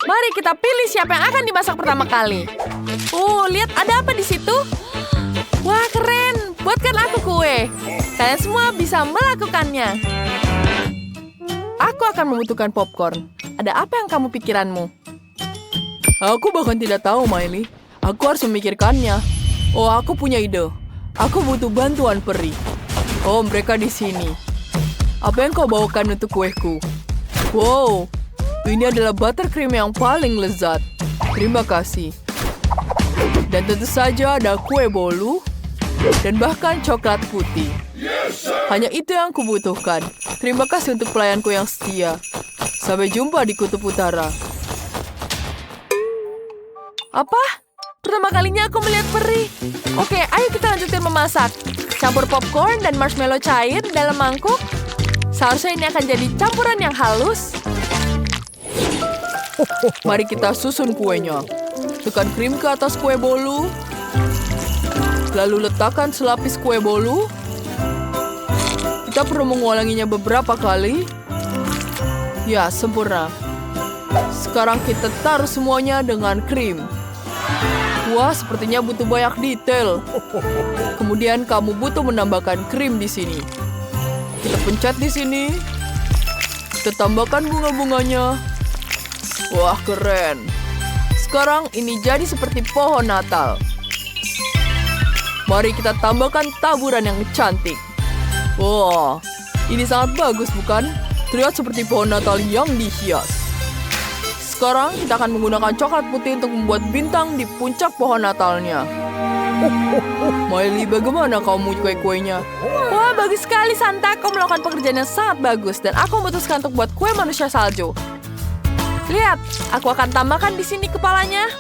Mari kita pilih siapa yang akan dimasak pertama kali. Lihat ada apa di situ? Wah, keren. Buatkan aku kue. Kalian semua bisa melakukannya. Aku akan membutuhkan popcorn. Ada apa yang kamu pikiranmu? Aku bahkan tidak tahu, Miley. Aku harus memikirkannya. Aku punya ide. Aku butuh bantuan peri. Mereka di sini. Apa yang kau bawakan untuk kueku? Wow, ini adalah buttercream yang paling lezat. Terima kasih. Dan tentu saja ada kue bolu dan bahkan coklat putih. Hanya itu yang kubutuhkan. Terima kasih untuk pelayanku yang setia. Sampai jumpa di Kutub Utara. Apa? Pertama kalinya aku melihat peri. Oke, ayo kita lanjutin memasak. Campur popcorn dan marshmallow cair dalam mangkuk. Seharusnya ini akan jadi campuran yang halus. Mari kita susun kuenya. Tekan krim ke atas kue bolu. Lalu letakkan selapis kue bolu. Kita perlu mengulanginya beberapa kali. Ya, sempurna. Sekarang kita taruh semuanya dengan krim. Wah, sepertinya butuh banyak detail. Kemudian kamu butuh menambahkan krim di sini. Kita pencet di sini. Kita tambahkan bunga-bunganya. Wah, keren. Sekarang ini jadi seperti pohon Natal. Mari kita tambahkan taburan yang cantik. Wah, ini sangat bagus, bukan? Terlihat seperti pohon Natal yang dihias. Sekarang kita akan menggunakan coklat putih untuk membuat bintang di puncak pohon Natalnya. Miley, bagaimana kau mau kue-kuenya? Wah, bagus sekali, Santa. Kau melakukan pekerjaan yang sangat bagus. Dan aku memutuskan untuk buat kue manusia salju. Lihat, aku akan tambahkan di sini kepalanya.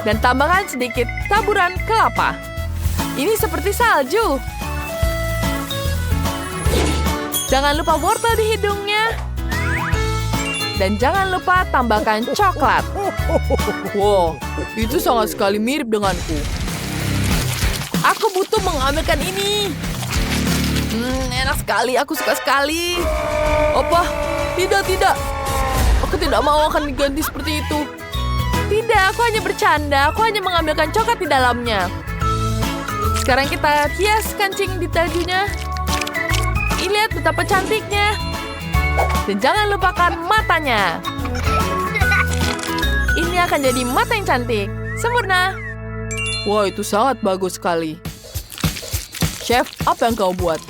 Dan tambahkan sedikit taburan kelapa. Ini seperti salju. Jangan lupa wortel di hidungnya. Dan jangan lupa tambahkan coklat. Wow, itu sangat sekali mirip denganku. Aku butuh mengambilkan ini. Enak sekali, aku suka sekali. Apa? Tidak. Aku tidak mau akan diganti seperti itu. Tidak, aku hanya bercanda. Aku hanya mengambilkan coklat di dalamnya. Sekarang kita hias kancing di tajunya. Lihat betapa cantiknya. Dan jangan lupakan matanya. Ini akan jadi mata yang cantik. Sempurna. Wah, itu sangat bagus sekali. Chef, apa yang kau buat?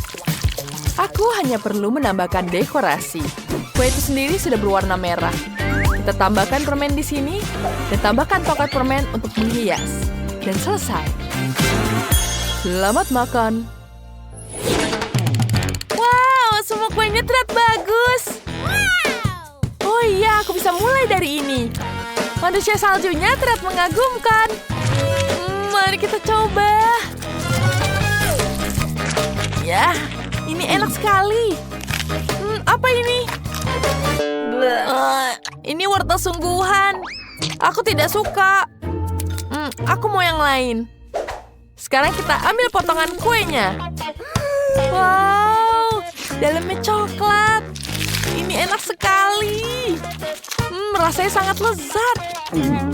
Aku hanya perlu menambahkan dekorasi. Kue itu sendiri sudah berwarna merah. Kita tambahkan permen di sini dan tambahkan coklat permen untuk menghias. Dan selesai. Selamat makan. Wow, semua kuenya terlihat bagus. Oh iya, aku bisa mulai dari ini. Manusia saljunya terlihat mengagumkan. Mari kita coba. Ya, ini enak sekali. Apa ini? Ini wortel sungguhan. Aku tidak suka. Aku mau yang lain. Sekarang kita ambil potongan kuenya. Wow, dalamnya coklat. Ini enak sekali. Rasanya sangat lezat.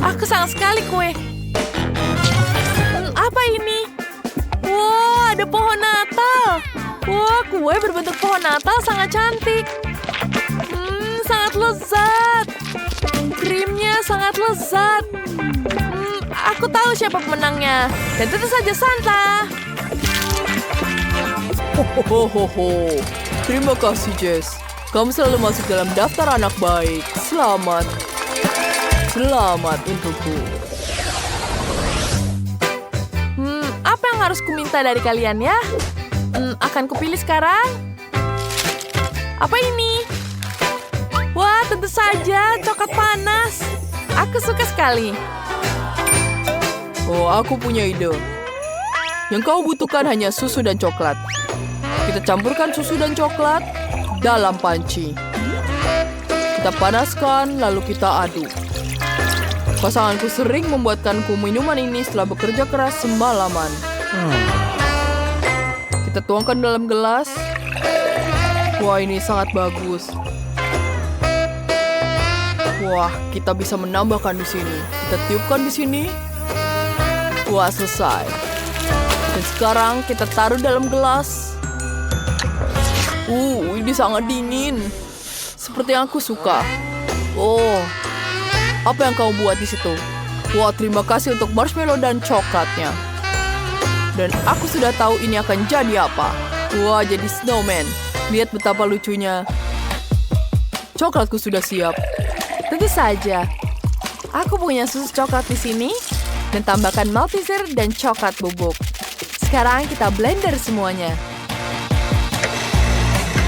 Aku sangat sekali kue. Apa ini? Wow, ada pohon Natal. Wah, kue berbentuk pohon Natal sangat cantik. Sangat lezat. Krimnya sangat lezat. Aku tahu siapa pemenangnya. Dan tentu saja Santa. Terima kasih, Jess. Kamu selalu masuk dalam daftar anak baik. Selamat. Selamat untukku. Apa yang harus kuminta dari kalian ya? Akan kupilih sekarang. Apa ini? Wah, tentu saja coklat panas. Aku suka sekali. Oh, aku punya ide. Yang kau butuhkan hanya susu dan coklat. Kita campurkan susu dan coklat dalam panci. Kita panaskan, lalu kita aduk. Pasanganku sering membuatkanku minuman ini setelah bekerja keras semalaman. Kita tuangkan dalam gelas. Wah, ini sangat bagus. Wah, kita bisa menambahkan di sini. Kita tiupkan di sini. Wah, selesai. Dan sekarang kita taruh dalam gelas. Ini sangat dingin. Seperti yang aku suka. Oh, apa yang kau buat di situ? Wah, terima kasih untuk marshmallow dan coklatnya. Dan aku sudah tahu ini akan jadi apa. Wah, jadi snowman. Lihat betapa lucunya. Coklatku sudah siap. Tentu saja. Aku punya susu coklat di sini. Dan tambahkan Malteser dan coklat bubuk. Sekarang kita blender semuanya.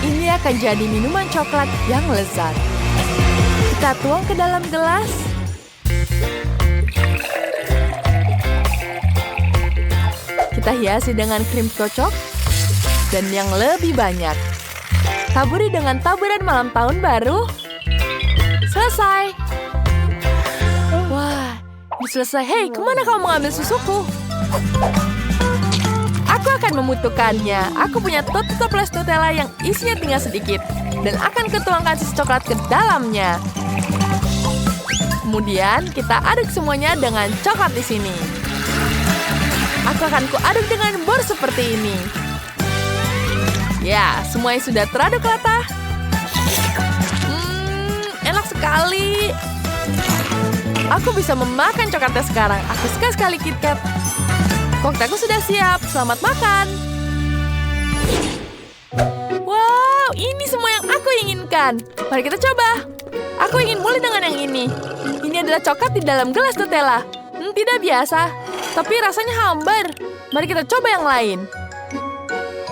Ini akan jadi minuman coklat yang lezat. Kita tuang ke dalam gelas. Kita hiasi dengan krim kocok dan yang lebih banyak. Taburi dengan taburan malam tahun baru. Selesai. Wah, ini selesai. Hei, kemana kamu mengambil susuku? Aku akan membutuhkannya. Aku punya toples Nutella yang isinya tinggal sedikit. Dan akan kutuangkan susu coklat ke dalamnya. Kemudian kita aduk semuanya dengan coklat di sini. Aku akan kuaduk dengan bor seperti ini. Ya, semuanya sudah teraduk rata. Enak sekali. Aku bisa memakan coklatnya sekarang. Aku suka sekali KitKat. Koktailku sudah siap. Selamat makan. Wow, ini semua yang aku inginkan. Mari kita coba. Aku ingin mulai dengan yang ini. Ini adalah coklat di dalam gelas Nutella. Tidak biasa, tapi rasanya hambar. Mari kita coba yang lain.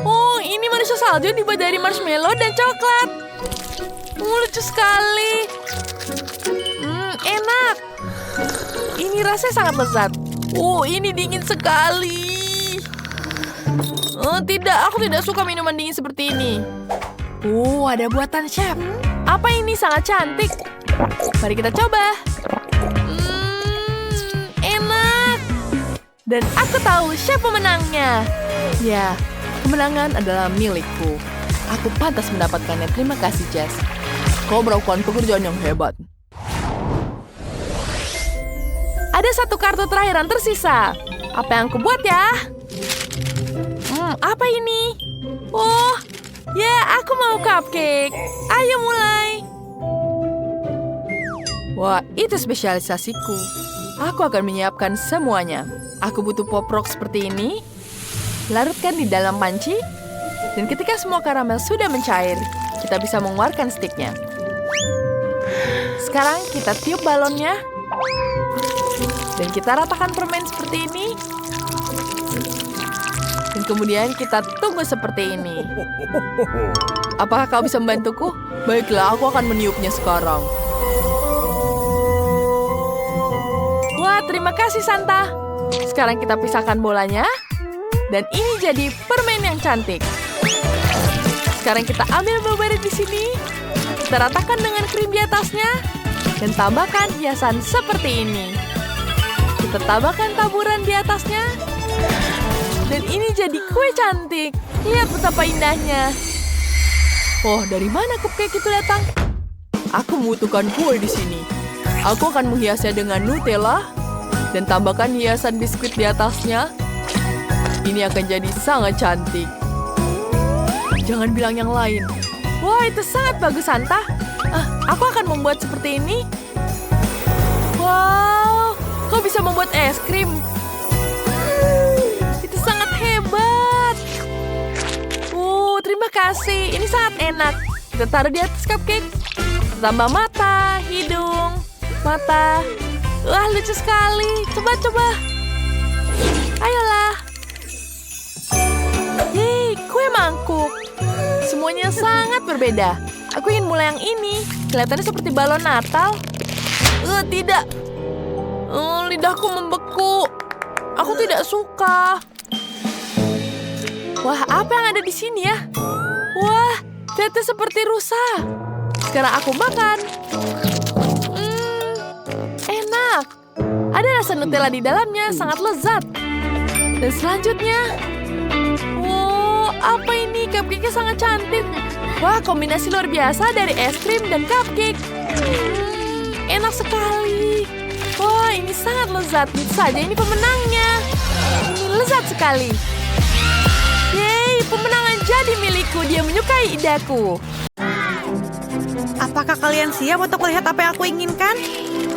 Oh, ini manusia salju dibuat dari marshmallow dan coklat. Lucu sekali. Enak. Ini rasanya sangat lezat. Ini dingin sekali. Tidak, aku tidak suka minuman dingin seperti ini. Ada buatan chef. Apa ini sangat cantik. Mari kita coba. Enak. Dan aku tahu chef pemenangnya. Ya, kemenangan adalah milikku. Aku pantas mendapatkannya. Terima kasih, Jess. Kau melakukan pekerjaan yang hebat. Ada satu kartu terakhir yang tersisa. Apa yang aku buat ya? Apa ini? Oh, ya aku mau cupcake. Ayo mulai. Wah, itu spesialisasiku. Aku akan menyiapkan semuanya. Aku butuh pop rock seperti ini. Larutkan di dalam panci. Dan ketika semua karamel sudah mencair, kita bisa mengeluarkan stiknya. Sekarang kita tiup balonnya. Dan kita ratakan permen seperti ini. Dan kemudian kita tunggu seperti ini. Apakah kau bisa membantuku? Baiklah, aku akan meniupnya sekarang. Wah, terima kasih Santa. Sekarang kita pisahkan bolanya. Dan ini jadi permen yang cantik. Sekarang kita ambil blueberry di sini. Kita ratakan dengan krim di atasnya. Dan tambahkan hiasan seperti ini. Kita tambahkan taburan di atasnya. Dan ini jadi kue cantik. Lihat betapa indahnya. Oh, dari mana cupcake itu datang? Aku membutuhkan kue di sini. Aku akan menghiasnya dengan Nutella. Dan tambahkan hiasan biskuit di atasnya. Ini akan jadi sangat cantik. Jangan bilang yang lain. Wah, itu sangat bagus, Santa. Aku akan membuat seperti ini. Wow, kau bisa membuat es krim. Itu sangat hebat. Terima kasih. Ini sangat enak. Kita taruh di atas cupcake. Tambah mata, hidung, mata. Wah, lucu sekali. Coba. Ayolah. Yeay, kue mangkuk. Semuanya sangat berbeda. Aku ingin mulai yang ini. Kelihatannya seperti balon Natal. Tidak. Lidahku membeku. Aku tidak suka. Wah, apa yang ada di sini ya? Wah, ternyata seperti rusa. Sekarang aku makan. Enak. Ada rasa Nutella di dalamnya, sangat lezat. Dan selanjutnya, apa ini? Cupcake-nya sangat cantik. Wah, kombinasi luar biasa dari es krim dan cupcake. enak sekali. Wah, ini sangat lezat. Tentu saja ini pemenangnya. Ini lezat sekali. Yeay, pemenangan jadi milikku. Dia menyukai ideku. Apakah kalian siap untuk melihat apa yang aku inginkan?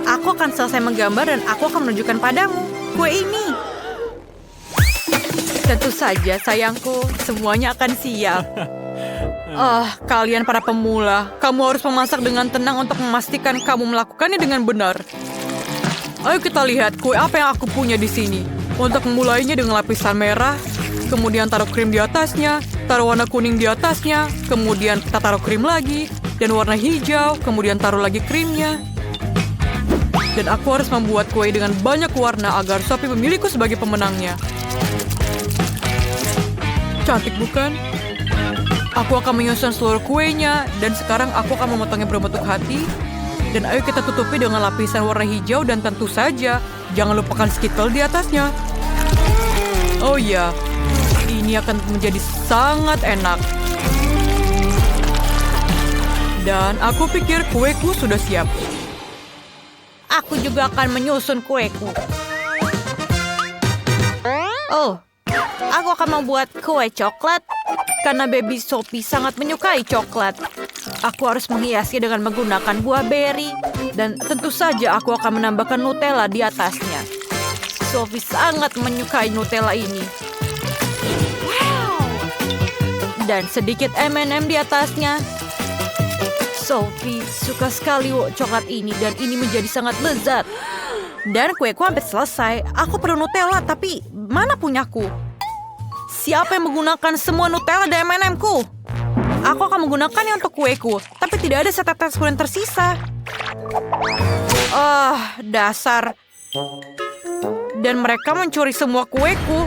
Aku akan selesai menggambar dan aku akan menunjukkan padamu kue ini. Tentu saja, sayangku. Semuanya akan siap. Kalian para pemula, kamu harus memasak dengan tenang untuk memastikan kamu melakukannya dengan benar. Ayo kita lihat kue apa yang aku punya di sini. Untuk memulainya dengan lapisan merah, kemudian taruh krim di atasnya, taruh warna kuning di atasnya, kemudian kita taruh krim lagi, dan warna hijau, kemudian taruh lagi krimnya. Dan aku harus membuat kue dengan banyak warna agar Sophie memilihku sebagai pemenangnya. Cantik bukan? Aku akan menyusun seluruh kuenya, dan sekarang aku akan memotongnya berbentuk hati. Dan ayo kita tutupi dengan lapisan warna hijau dan tentu saja, jangan lupakan skittle di atasnya. Oh iya, ini akan menjadi sangat enak. Dan aku pikir kueku sudah siap. Aku juga akan menyusun kueku. Aku akan membuat kue coklat. Karena baby Sophie sangat menyukai coklat. Aku harus menghiasnya dengan menggunakan buah beri. Dan tentu saja aku akan menambahkan Nutella di atasnya. Sophie sangat menyukai Nutella ini. Dan sedikit M&M di atasnya. Sophie suka sekali coklat ini dan ini menjadi sangat lezat. Dan kueku hampir selesai. Aku perlu Nutella, tapi mana punyaku? Siapa yang menggunakan semua Nutella dan M&M-ku? Aku akan menggunakannya untuk kueku, tapi tidak ada setetes pun yang tersisa. Dasar. Dan mereka mencuri semua kueku.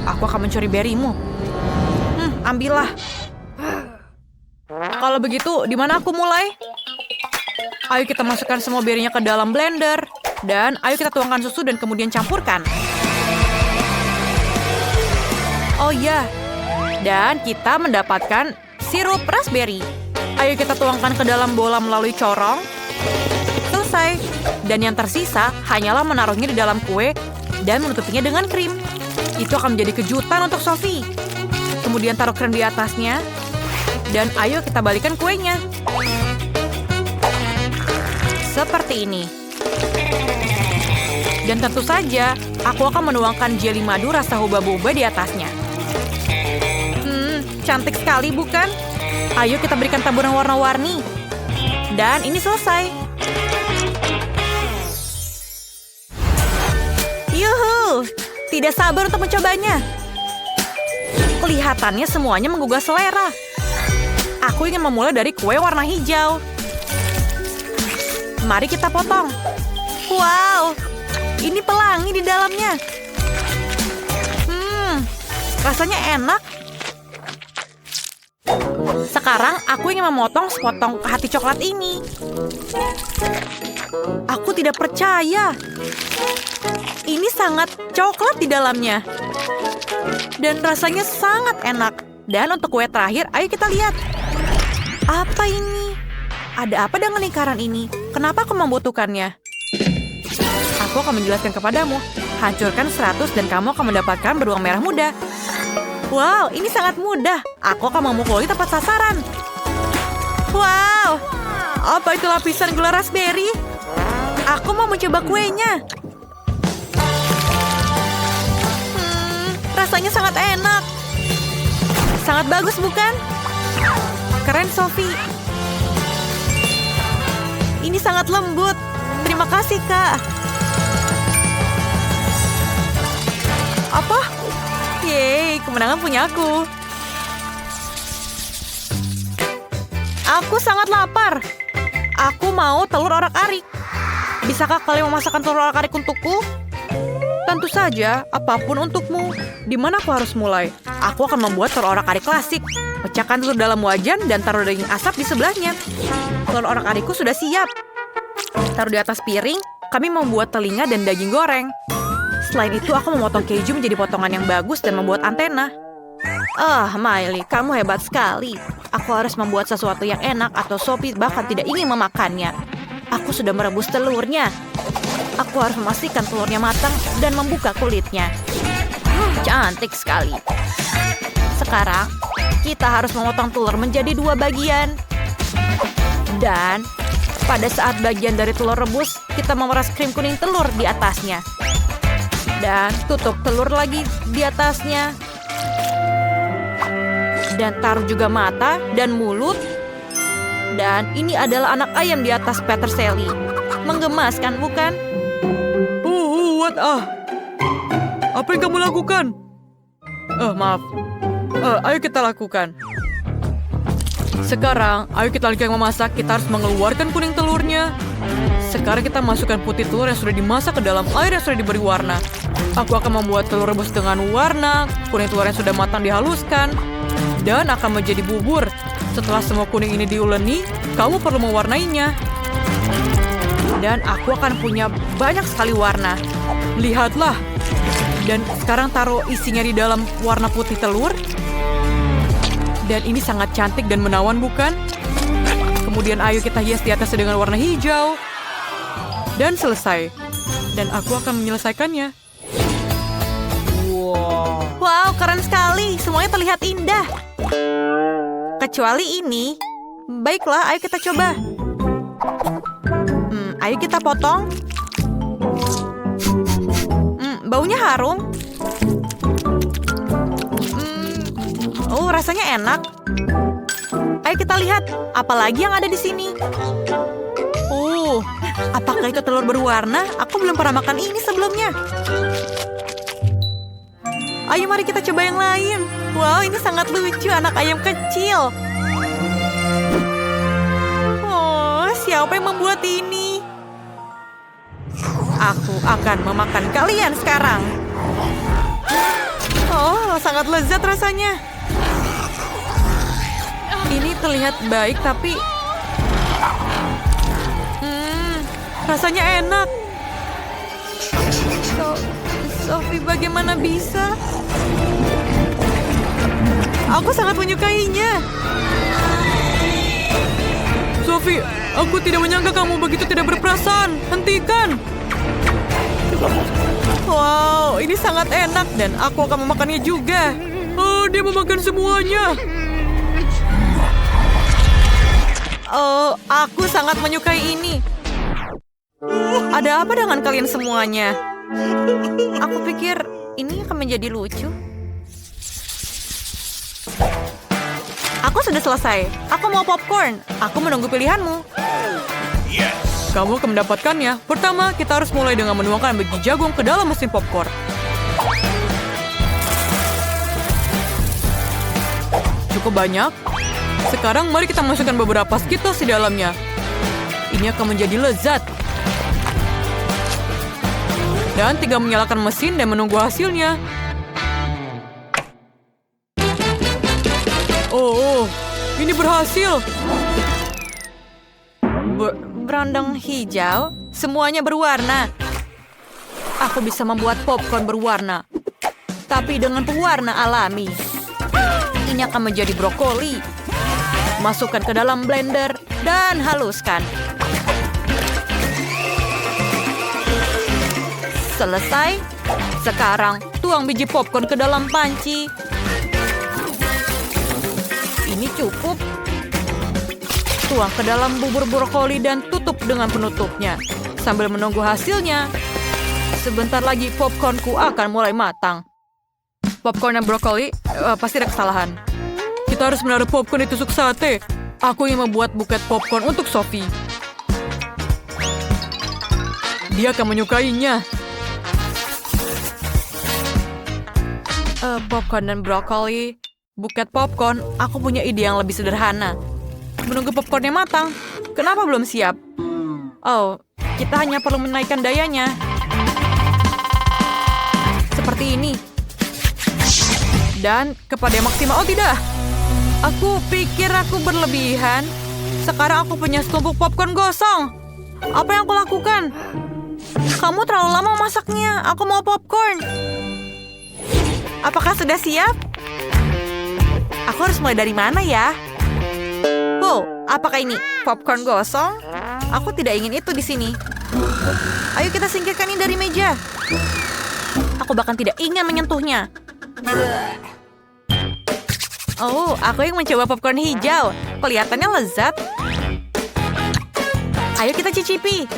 Aku akan mencuri berimu. Ambillah. Kalau begitu, di mana aku mulai? Ayo kita masukkan semua berinya ke dalam blender. Dan ayo kita tuangkan susu dan kemudian campurkan. Oh iya, dan kita mendapatkan sirup raspberry. Ayo kita tuangkan ke dalam bola melalui corong. Selesai. Dan yang tersisa hanyalah menaruhnya di dalam kue dan menutupinya dengan krim. Itu akan menjadi kejutan untuk Sophie. Kemudian taruh krim di atasnya. Dan ayo kita balikan kuenya. Seperti ini. Dan tentu saja, aku akan menuangkan jelly madu rasa huba-buba di atasnya. Cantik sekali, bukan? Ayo kita berikan taburan warna-warni. Dan ini selesai. Yuhu! Tidak sabar untuk mencobanya. Kelihatannya semuanya menggugah selera. Aku ingin memulai dari kue warna hijau. Mari kita potong. Wow! Ini pelangi di dalamnya. Rasanya enak. Sekarang aku ingin memotong sepotong hati coklat ini. Aku tidak percaya. Ini sangat coklat di dalamnya. Dan rasanya sangat enak. Dan untuk kue terakhir, ayo kita lihat. Apa ini? Ada apa dengan lingkaran ini? Kenapa aku membutuhkannya? Aku akan menjelaskan kepadamu. Hancurkan 100 dan kamu akan mendapatkan beruang merah muda. Wow, ini sangat mudah. Aku akan memukuli tepat sasaran. Wow, apa itu lapisan gula raspberry? Aku mau mencoba kuenya. Rasanya sangat enak. Sangat bagus, bukan? Keren, Sophie. Ini sangat lembut. Terima kasih, Kak. Apa? Yeay, kemenangan punya aku. Aku sangat lapar. Aku mau telur orak-arik. Bisakah kalian memasakkan telur orak-arik untukku? Tentu saja, apapun untukmu. Di mana aku harus mulai? Aku akan membuat telur orak-arik klasik. Pecahkan telur dalam wajan dan taruh daging asap di sebelahnya. Telur orak-arikku sudah siap. Taruh di atas piring, kami membuat telinga dan daging goreng. Selain itu, aku memotong keju menjadi potongan yang bagus dan membuat antena. Miley, kamu hebat sekali. Aku harus membuat sesuatu yang enak atau Sophie bahkan tidak ingin memakannya. Aku sudah merebus telurnya. Aku harus memastikan telurnya matang dan membuka kulitnya. Cantik sekali. Sekarang, kita harus memotong telur menjadi 2 bagian. Dan pada saat bagian dari telur rebus, kita memeras krim kuning telur di atasnya. Dan tutup telur lagi di atasnya. Dan taruh juga mata dan mulut. Dan ini adalah anak ayam di atas peterseli. Menggemaskan, bukan? What? Apa yang kamu lakukan? Maaf. Ayo kita lakukan. Sekarang, ayo kita lanjutkan memasak. Kita harus mengeluarkan kuning telurnya. Sekarang kita masukkan putih telur yang sudah dimasak ke dalam air yang sudah diberi warna. Aku akan membuat telur rebus dengan warna. Kuning telur yang sudah matang dihaluskan. Dan akan menjadi bubur. Setelah semua kuning ini diuleni, kamu perlu mewarnainya. Dan aku akan punya banyak sekali warna. Lihatlah. Dan sekarang taruh isinya di dalam warna putih telur. Dan ini sangat cantik dan menawan, bukan? Kemudian ayo kita hias di atasnya dengan warna hijau. Dan selesai. Dan aku akan menyelesaikannya. Wow, keren sekali. Semuanya terlihat indah. Kecuali ini. Baiklah, ayo kita coba. Ayo kita potong. Baunya harum. Rasanya enak. Ayo kita lihat, apa lagi yang ada di sini. Apakah itu telur berwarna? Aku belum pernah makan ini sebelumnya. Ayo mari kita coba yang lain. Wow, ini sangat lucu, anak ayam kecil. Siapa yang membuat ini? Aku akan memakan kalian sekarang. Sangat lezat rasanya. Ini terlihat baik, tapi rasanya enak. Sophie, bagaimana bisa? Aku sangat menyukainya. Sophie, aku tidak menyangka kamu begitu tidak berperasaan. Hentikan. Wow, ini sangat enak dan aku akan memakannya juga. Dia memakan semuanya. Aku sangat menyukai ini. Ada apa dengan kalian semuanya? Aku pikir ini akan menjadi lucu. Aku sudah selesai. Aku mau popcorn. Aku menunggu pilihanmu. Kamu akan mendapatkannya. Pertama, kita harus mulai dengan menuangkan biji jagung ke dalam mesin popcorn. Cukup banyak. Sekarang mari kita masukkan beberapa Skittles di dalamnya. Ini akan menjadi lezat. Dan tinggal menyalakan mesin dan menunggu hasilnya. Ini berhasil. Berondong hijau, semuanya berwarna. Aku bisa membuat popcorn berwarna, tapi dengan pewarna alami. Ini akan menjadi brokoli. Masukkan ke dalam blender dan haluskan. Selesai. Sekarang tuang biji popcorn ke dalam panci. Ini cukup. Tuang ke dalam bubur brokoli dan tutup dengan penutupnya. Sambil menunggu hasilnya. Sebentar lagi popcornku akan mulai matang. Popcorn dan brokoli pasti ada kesalahan. Kita harus menaruh popcorn di tusuk sate. Aku yang membuat buket popcorn untuk Sophie. Dia akan menyukainya. Popcorn dan brokoli. Buket popcorn, aku punya ide yang lebih sederhana. Menunggu popcornnya matang. Kenapa belum siap? Kita hanya perlu menaikkan dayanya. Seperti ini. Dan kepada yang maksimal. Tidak. Aku pikir aku berlebihan. Sekarang aku punya setumpuk popcorn gosong. Apa yang aku lakukan? Kamu terlalu lama masaknya. Aku mau popcorn. Apakah sudah siap? Aku harus mulai dari mana ya? Apakah ini popcorn gosong? Aku tidak ingin itu di sini. Ayo kita singkirkan ini dari meja. Aku bahkan tidak ingin menyentuhnya. Oh, aku yang mencoba popcorn hijau. Kelihatannya lezat. Ayo kita cicipi.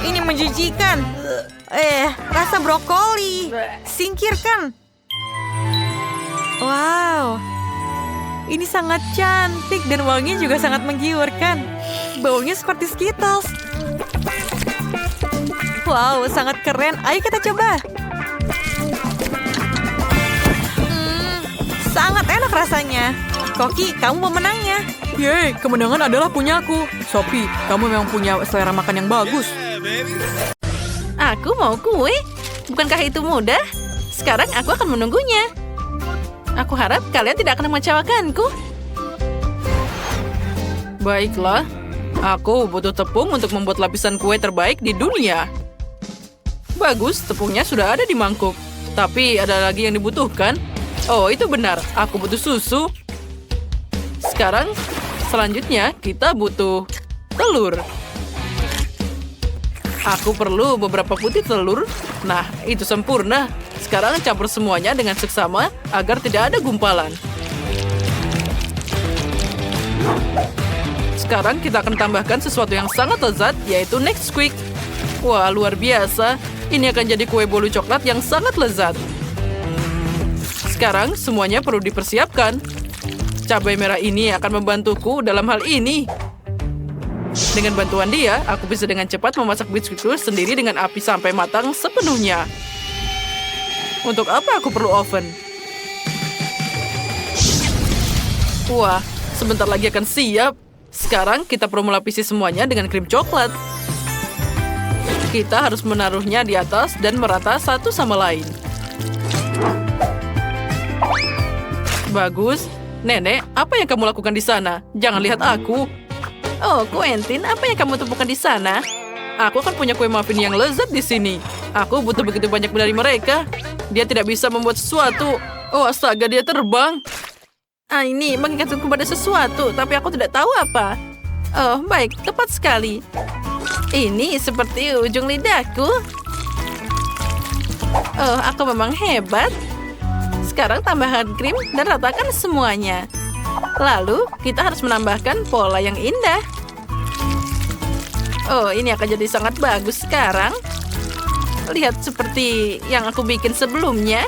Ini menjijikan. Rasa brokoli. Singkirkan. Wow. Ini sangat cantik dan wanginya juga sangat menggiurkan. Baunya seperti Skittles. Wow, sangat keren. Ayo kita coba. Sangat enak rasanya. Koki, kamu pemenangnya. Yeay, kemenangan adalah punyaku. Sophie, kamu memang punya selera makan yang bagus. Aku mau kue. Bukankah itu mudah? Sekarang aku akan menunggunya. Aku harap kalian tidak akan mengecewakanku. Baiklah, aku butuh tepung untuk membuat lapisan kue terbaik di dunia. Bagus, tepungnya sudah ada di mangkuk. Tapi ada lagi yang dibutuhkan. Oh, itu benar. Aku butuh susu. Sekarang, selanjutnya kita butuh telur. Aku perlu beberapa putih telur. Nah, itu sempurna. Sekarang campur semuanya dengan seksama agar tidak ada gumpalan. Sekarang kita akan tambahkan sesuatu yang sangat lezat, yaitu Nesquik. Wah, luar biasa. Ini akan jadi kue bolu coklat yang sangat lezat. Sekarang semuanya perlu dipersiapkan. Cabai merah ini akan membantuku dalam hal ini. Dengan bantuan dia, aku bisa dengan cepat memasak biskuitku sendiri dengan api sampai matang sepenuhnya. Untuk apa aku perlu oven? Wah, sebentar lagi akan siap. Sekarang kita perlu melapisi semuanya dengan krim coklat. Kita harus menaruhnya di atas dan merata satu sama lain. Bagus. Nenek, apa yang kamu lakukan di sana? Jangan lihat aku. Oh, Quentin, apa yang kamu temukan di sana? Aku akan punya kue muffin yang lezat di sini. Aku butuh begitu banyak dari mereka. Dia tidak bisa membuat sesuatu. Oh, astaga, dia terbang. Ini mengingatku pada sesuatu, tapi aku tidak tahu apa. Oh, baik, tepat sekali. Ini seperti ujung lidahku. Oh, aku memang hebat. Sekarang tambahkan krim dan ratakan semuanya. Lalu, kita harus menambahkan pola yang indah. Oh, ini akan jadi sangat bagus sekarang. Lihat seperti yang aku bikin sebelumnya.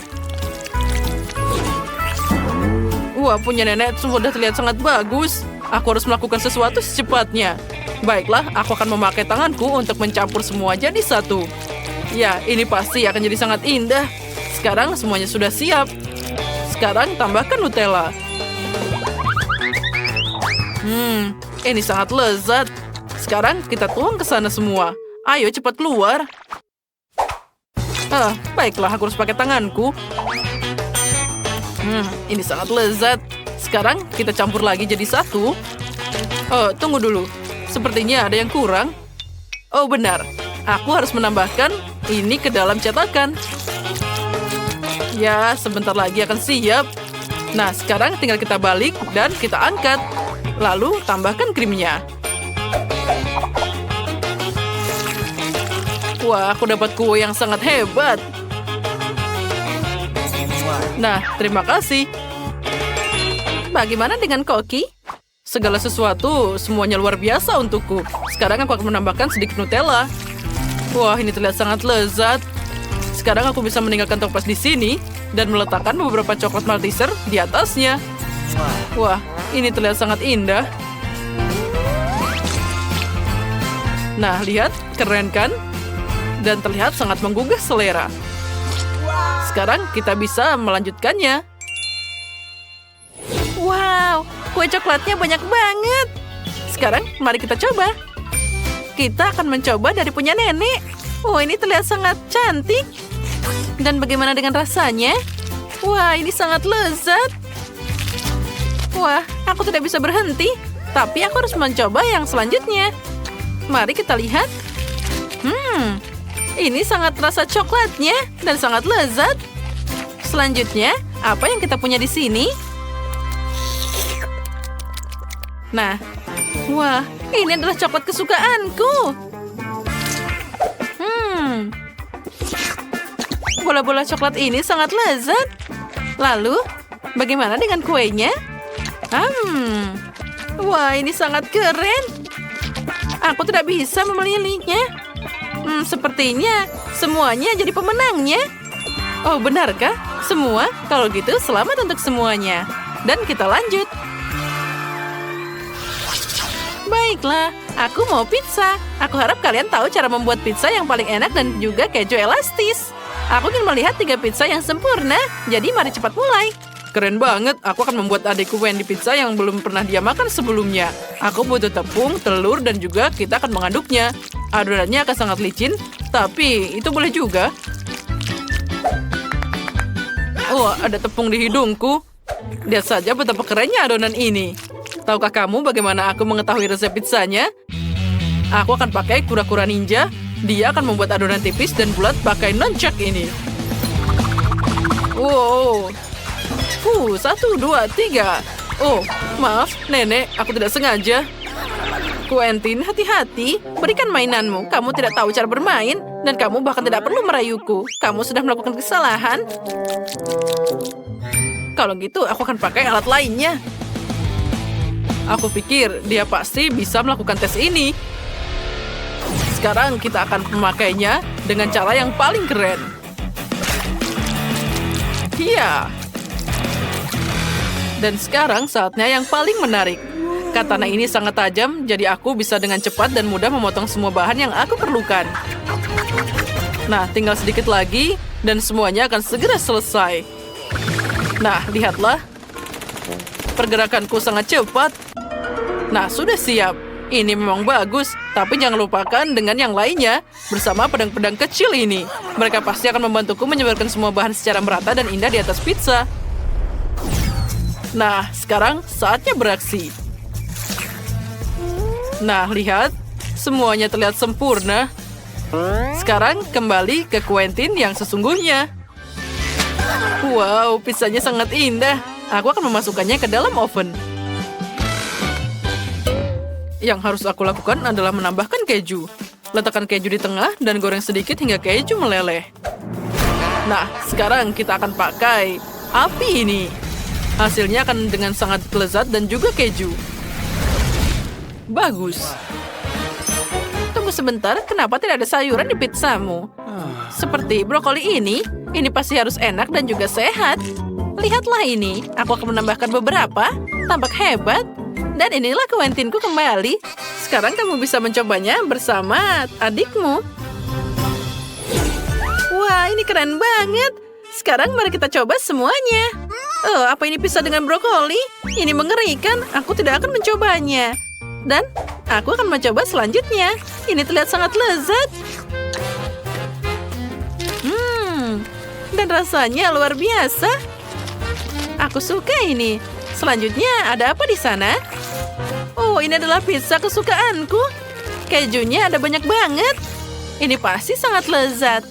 Wah, punya nenek sudah terlihat sangat bagus. Aku harus melakukan sesuatu secepatnya. Baiklah, aku akan memakai tanganku untuk mencampur semua jadi satu. Ya, ini pasti akan jadi sangat indah. Sekarang semuanya sudah siap. Sekarang tambahkan Nutella. Ini sangat lezat. Sekarang kita tuang ke sana semua. Ayo cepat keluar. Baiklah, aku harus pakai tanganku. Ini sangat lezat. Sekarang kita campur lagi jadi satu. Oh, tunggu dulu. Sepertinya ada yang kurang. Oh, benar. Aku harus menambahkan ini ke dalam cetakan. Ya, sebentar lagi akan siap. Nah, sekarang tinggal kita balik dan kita angkat. Lalu, tambahkan krimnya. Wah, aku dapat kue yang sangat hebat. Nah, terima kasih. Bagaimana dengan Koki? Segala sesuatu, semuanya luar biasa untukku. Sekarang aku akan menambahkan sedikit Nutella. Wah, ini terlihat sangat lezat. Sekarang aku bisa meninggalkan toples di sini dan meletakkan beberapa coklat Malteser di atasnya. Wah, ini terlihat sangat indah. Nah, lihat, keren kan? Dan terlihat sangat menggugah selera. Sekarang kita bisa melanjutkannya. Wow, kue coklatnya banyak banget. Sekarang mari kita coba. Kita akan mencoba dari punya nenek. Oh, ini terlihat sangat cantik. Dan bagaimana dengan rasanya? Wah, ini sangat lezat. Wah, aku tidak bisa berhenti. Tapi aku harus mencoba yang selanjutnya. Mari kita lihat. Ini sangat rasa coklatnya dan sangat lezat. Selanjutnya, apa yang kita punya di sini? Nah, wah, ini adalah coklat kesukaanku. Bola-bola coklat ini sangat lezat. Lalu, bagaimana dengan kuenya? Wah, ini sangat keren. Aku tidak bisa memilihnya. Sepertinya semuanya jadi pemenangnya. Oh, benarkah? Semua? Kalau gitu, selamat untuk semuanya. Dan kita lanjut. Baiklah, aku mau pizza. Aku harap kalian tahu cara membuat pizza yang paling enak dan juga keju elastis. Aku ingin melihat 3 pizza yang sempurna. Jadi mari cepat mulai. Keren banget, aku akan membuat adikku Wendy pizza yang belum pernah dia makan sebelumnya. Aku butuh tepung, telur, dan juga kita akan mengaduknya. Adonannya akan sangat licin, tapi itu boleh juga. Oh, ada tepung di hidungku. Lihat saja betapa kerennya adonan ini. Tahukah kamu bagaimana aku mengetahui resep pizzanya? Aku akan pakai kura-kura ninja. Dia akan membuat adonan tipis dan bulat pakai nunchuck ini. Wow. 1, 2, 3. Oh, maaf, Nenek. Aku tidak sengaja. Quentin, hati-hati. Berikan mainanmu. Kamu tidak tahu cara bermain. Dan kamu bahkan tidak perlu merayuku. Kamu sudah melakukan kesalahan. Kalau gitu, aku akan pakai alat lainnya. Aku pikir dia pasti bisa melakukan tes ini. Sekarang kita akan memakainya dengan cara yang paling keren. Iya. Dan sekarang saatnya yang paling menarik. Katana ini sangat tajam, jadi aku bisa dengan cepat dan mudah memotong semua bahan yang aku perlukan. Nah, tinggal sedikit lagi, dan semuanya akan segera selesai. Nah, lihatlah. Pergerakanku sangat cepat. Nah, sudah siap. Ini memang bagus, tapi jangan lupakan dengan yang lainnya. Bersama pedang-pedang kecil ini. Mereka pasti akan membantuku menyebarkan semua bahan secara merata dan indah di atas pizza. Nah, sekarang saatnya beraksi. Nah, lihat. Semuanya terlihat sempurna. Sekarang kembali ke Quentin yang sesungguhnya. Wow, pizzanya sangat indah. Aku akan memasukkannya ke dalam oven. Yang harus aku lakukan adalah menambahkan keju. Letakkan keju di tengah dan goreng sedikit hingga keju meleleh. Nah, sekarang kita akan pakai api ini. Hasilnya akan dengan sangat lezat dan juga keju. Bagus. Tunggu sebentar, kenapa tidak ada sayuran di pizzamu? Seperti brokoli ini pasti harus enak dan juga sehat. Lihatlah ini, aku akan menambahkan beberapa. Tampak hebat. Dan inilah Quentinku kembali. Sekarang kamu bisa mencobanya bersama adikmu. Wah, ini keren banget. Sekarang mari kita coba semuanya. Oh, apa ini pizza dengan brokoli? Ini mengerikan. Aku tidak akan mencobanya. Dan aku akan mencoba selanjutnya. Ini terlihat sangat lezat. Dan rasanya luar biasa. Aku suka ini. Selanjutnya, ada apa di sana? Oh, ini adalah pizza kesukaanku. Kejunya ada banyak banget. Ini pasti sangat lezat.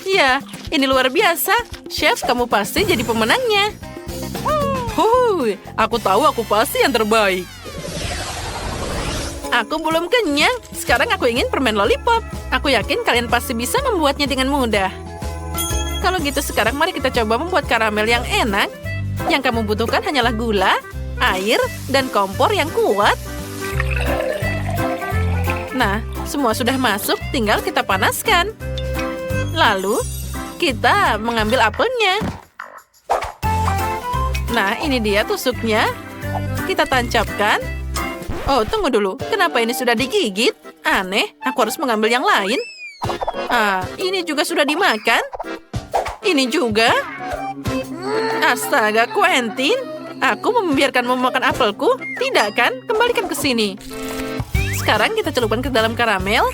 Ya, ini luar biasa. Chef, kamu pasti jadi pemenangnya. Aku tahu aku pasti yang terbaik. Aku belum kenyang. Sekarang aku ingin permen lollipop. Aku yakin kalian pasti bisa membuatnya dengan mudah. Kalau gitu sekarang mari kita coba membuat karamel yang enak. Yang kamu butuhkan hanyalah gula, air, dan kompor yang kuat. Nah, semua sudah masuk, tinggal kita panaskan. Lalu, kita mengambil apelnya. Nah, ini dia tusuknya. Kita tancapkan. Oh, tunggu dulu. Kenapa ini sudah digigit? Aneh, aku harus mengambil yang lain. Ini juga sudah dimakan. Ini juga. Astaga, Quentin. Aku membiarkanmu memakan apelku. Tidak kan? Kembalikan ke sini. Sekarang kita celupkan ke dalam karamel.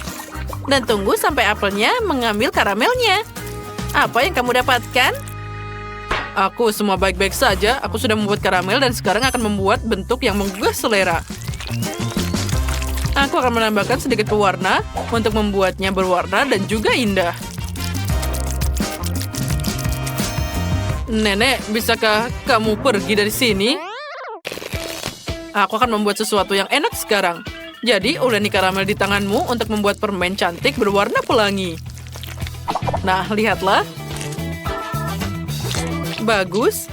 Dan tunggu sampai apelnya mengambil karamelnya. Apa yang kamu dapatkan? Aku semua baik-baik saja. Aku sudah membuat karamel dan sekarang akan membuat bentuk yang menggugah selera. Aku akan menambahkan sedikit pewarna untuk membuatnya berwarna dan juga indah. Nenek, bisakah kamu pergi dari sini? Aku akan membuat sesuatu yang enak sekarang. Jadi, uleni karamel di tanganmu untuk membuat permen cantik berwarna pelangi. Nah, lihatlah. Bagus.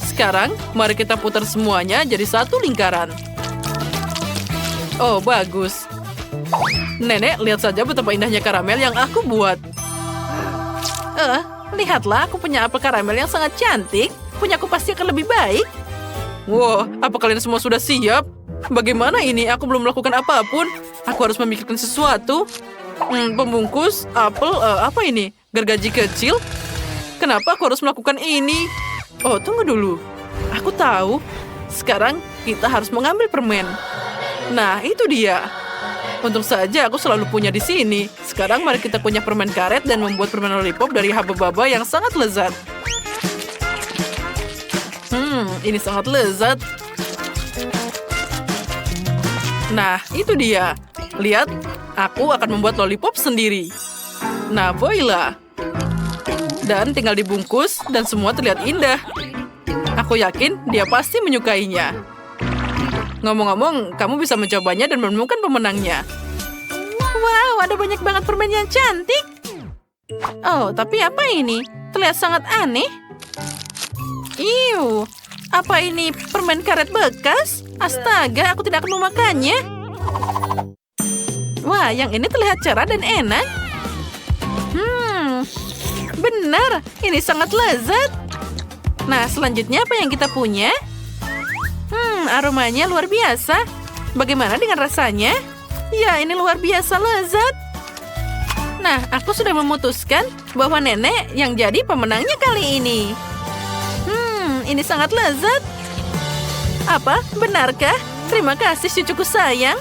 Sekarang, mari kita putar semuanya jadi satu lingkaran. Oh, bagus. Nenek, lihat saja betapa indahnya karamel yang aku buat. Lihatlah, aku punya apel karamel yang sangat cantik. Punyaku pasti akan lebih baik. Wow, apa kalian semua sudah siap? Bagaimana ini? Aku belum melakukan apapun. Aku harus memikirkan sesuatu. Pembungkus, apel, apa ini? Gergaji kecil? Kenapa aku harus melakukan ini? Oh, tunggu dulu. Aku tahu. Sekarang kita harus mengambil permen. Nah, itu dia. Untung saja aku selalu punya di sini. Sekarang mari kita punya permen karet dan membuat permen lollipop dari haba-baba yang sangat lezat. Ini sangat lezat. Nah, itu dia. Lihat, aku akan membuat lollipop sendiri. Nah, voila. Dan tinggal dibungkus dan semua terlihat indah. Aku yakin dia pasti menyukainya. Ngomong-ngomong, kamu bisa mencobanya dan menemukan pemenangnya. Wow, ada banyak banget permen yang cantik. Oh, tapi apa ini? Terlihat sangat aneh. Iu, apa ini permen karet bekas? Astaga, aku tidak akan memakannya. Wah, yang ini terlihat cerah dan enak. Benar, ini sangat lezat. Nah, selanjutnya apa yang kita punya? Aromanya luar biasa. Bagaimana dengan rasanya? Ya, ini luar biasa lezat. Nah, aku sudah memutuskan bahwa nenek yang jadi pemenangnya kali ini. Ini sangat lezat. Apa? Benarkah? Terima kasih cucuku sayang.